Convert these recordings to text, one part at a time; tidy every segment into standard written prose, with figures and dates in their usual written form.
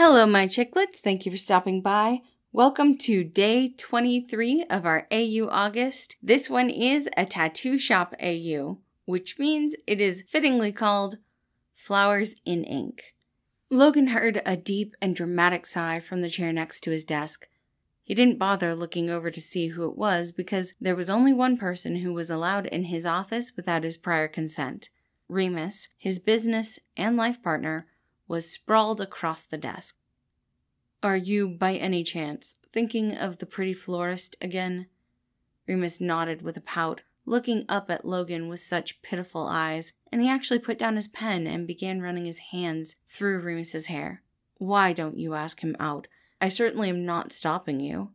Hello, my chicklets. Thank you for stopping by. Welcome to day 23 of our AU August. This one is a tattoo shop AU, which means it is fittingly called Flowers in Ink. Logan heard a deep and dramatic sigh from the chair next to his desk. He didn't bother looking over to see who it was because there was only one person who was allowed in his office without his prior consent. Remus, his business and life partner, was sprawled across the desk. "Are you, by any chance, thinking of the pretty florist again?" Remus nodded with a pout, looking up at Logan with such pitiful eyes, and he actually put down his pen and began running his hands through Remus's hair. "Why don't you ask him out? I certainly am not stopping you."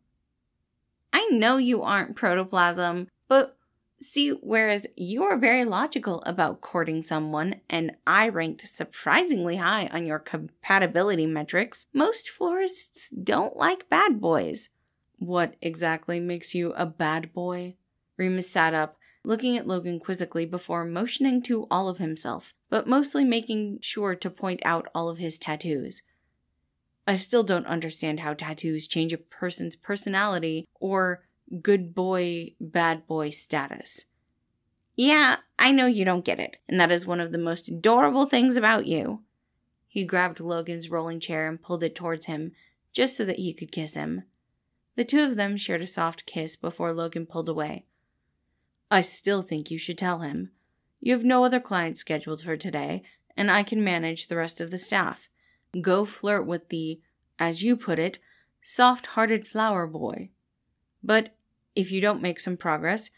"I know you aren't, Protoplasm, but see, whereas you are very logical about courting someone, and I ranked surprisingly high on your compatibility metrics, most florists don't like bad boys." "What exactly makes you a bad boy?" Remus sat up, looking at Logan quizzically before motioning to all of himself, but mostly making sure to point out all of his tattoos. "I still don't understand how tattoos change a person's personality or good boy, bad boy status." "Yeah, I know you don't get it, and that is one of the most adorable things about you." He grabbed Logan's rolling chair and pulled it towards him, just so that he could kiss him. The two of them shared a soft kiss before Logan pulled away. "I still think you should tell him. You have no other clients scheduled for today, and I can manage the rest of the staff. Go flirt with the, as you put it, soft-hearted flower boy. But if you don't make some progress,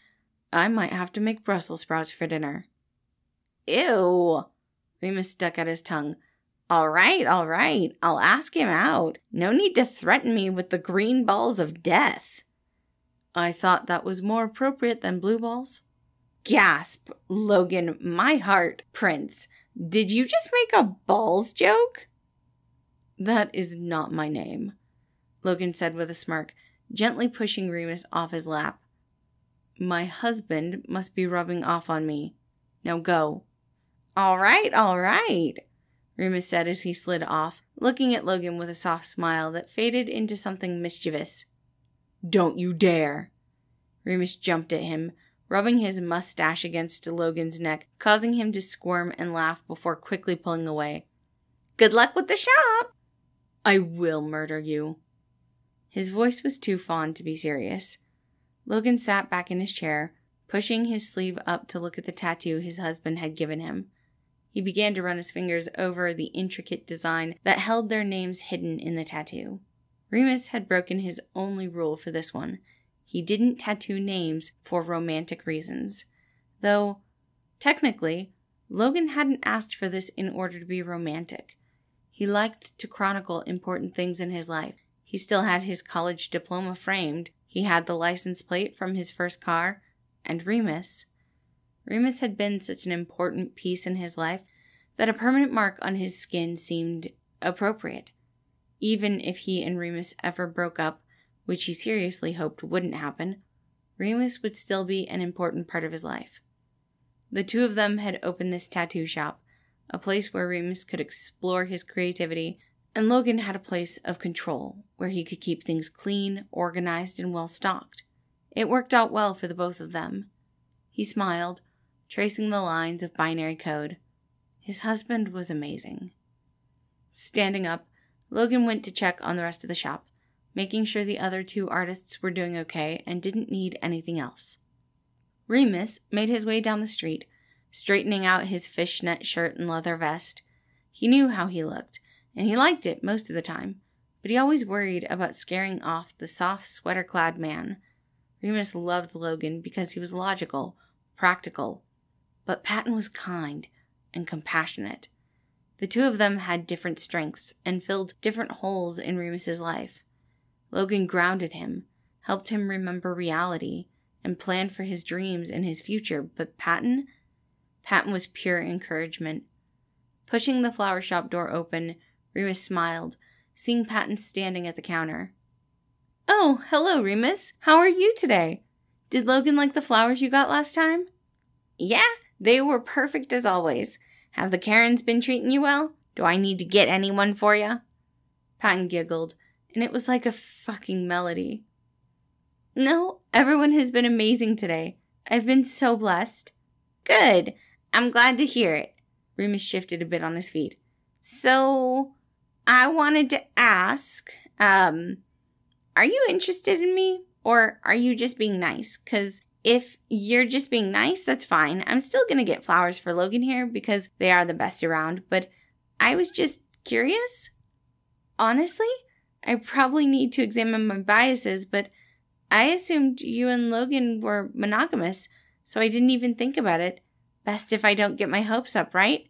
I might have to make Brussels sprouts for dinner." "Ew!" Remus stuck out his tongue. All right, I'll ask him out. No need to threaten me with the green balls of death." "I thought that was more appropriate than blue balls." Gasp! Logan, my heart, Prince. Did you just make a balls joke? "That is not my name," Logan said with a smirk, gently pushing Remus off his lap. "My husband must be rubbing off on me. Now go." All right, Remus said as he slid off, looking at Logan with a soft smile that faded into something mischievous. "Don't you dare!" Remus jumped at him, rubbing his mustache against Logan's neck, causing him to squirm and laugh before quickly pulling away. "Good luck with the shop!" "I will murder you." His voice was too fond to be serious. Logan sat back in his chair, pushing his sleeve up to look at the tattoo his husband had given him. He began to run his fingers over the intricate design that held their names hidden in the tattoo. Remus had broken his only rule for this one. He didn't tattoo names for romantic reasons. Though, technically, Logan hadn't asked for this in order to be romantic. He liked to chronicle important things in his life. He still had his college diploma framed. He had the license plate from his first car. And Remus had been such an important piece in his life that a permanent mark on his skin seemed appropriate. Even if he and Remus ever broke up, which he seriously hoped wouldn't happen, Remus would still be an important part of his life. The two of them had opened this tattoo shop, a place where Remus could explore his creativity, and Logan had a place of control where he could keep things clean, organized, and well-stocked. It worked out well for the both of them. He smiled, tracing the lines of binary code. His husband was amazing. Standing up, Logan went to check on the rest of the shop, making sure the other two artists were doing okay and didn't need anything else. Remus made his way down the street, straightening out his fishnet shirt and leather vest. He knew how he looked, and he liked it most of the time, but he always worried about scaring off the soft sweater-clad man. Remus loved Logan because he was logical, practical, but Patton was kind and compassionate. The two of them had different strengths and filled different holes in Remus's life. Logan grounded him, helped him remember reality, and planned for his dreams and his future, but Patton was pure encouragement. Pushing the flower shop door open, Remus smiled, seeing Patton standing at the counter. "Oh, hello, Remus. How are you today? Did Logan like the flowers you got last time?" "Yeah, they were perfect as always. Have the Karens been treating you well? Do I need to get anyone for you?" Patton giggled, and it was like a fucking melody. No, everyone has been amazing today. I've been so blessed. Good. I'm glad to hear it. Remus shifted a bit on his feet. So, I wanted to ask, are you interested in me? Or are you just being nice? Because if you're just being nice, that's fine. I'm still going to get flowers for Logan here because they are the best around. But I was just curious. Honestly, I probably need to examine my biases, but I assumed you and Logan were monogamous, so I didn't even think about it. Best if I don't get my hopes up, right?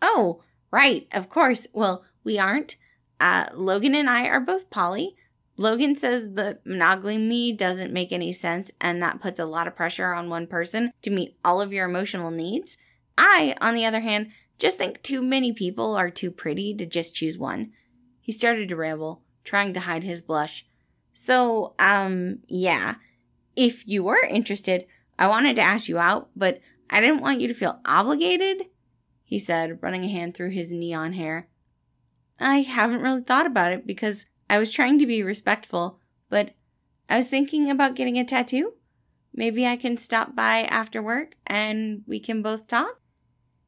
Oh, right, of course. Well, we aren't. Logan and I are both poly. Logan says that monogamy doesn't make any sense, and that puts a lot of pressure on one person to meet all of your emotional needs. I, on the other hand, just think too many people are too pretty to just choose one. He started to ramble, trying to hide his blush. So, yeah. If you were interested, I wanted to ask you out, but I didn't want you to feel obligated, he said, running a hand through his neon hair. I haven't really thought about it because I was trying to be respectful, but I was thinking about getting a tattoo. Maybe I can stop by after work and we can both talk?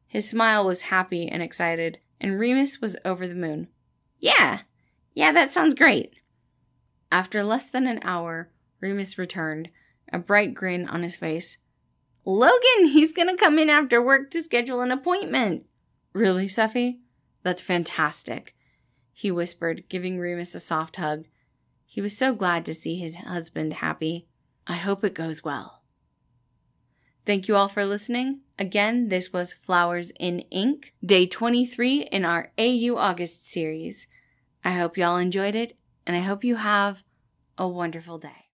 His smile was happy and excited, and Remus was over the moon. Yeah, that sounds great. After less than an hour, Remus returned, a bright grin on his face. Logan, he's gonna come in after work to schedule an appointment. Really, Seffi? That's fantastic, he whispered, giving Remus a soft hug. He was so glad to see his husband happy. I hope it goes well. Thank you all for listening. Again, this was Flowers in Ink, day 23 in our AU August series. I hope y'all enjoyed it, and I hope you have a wonderful day.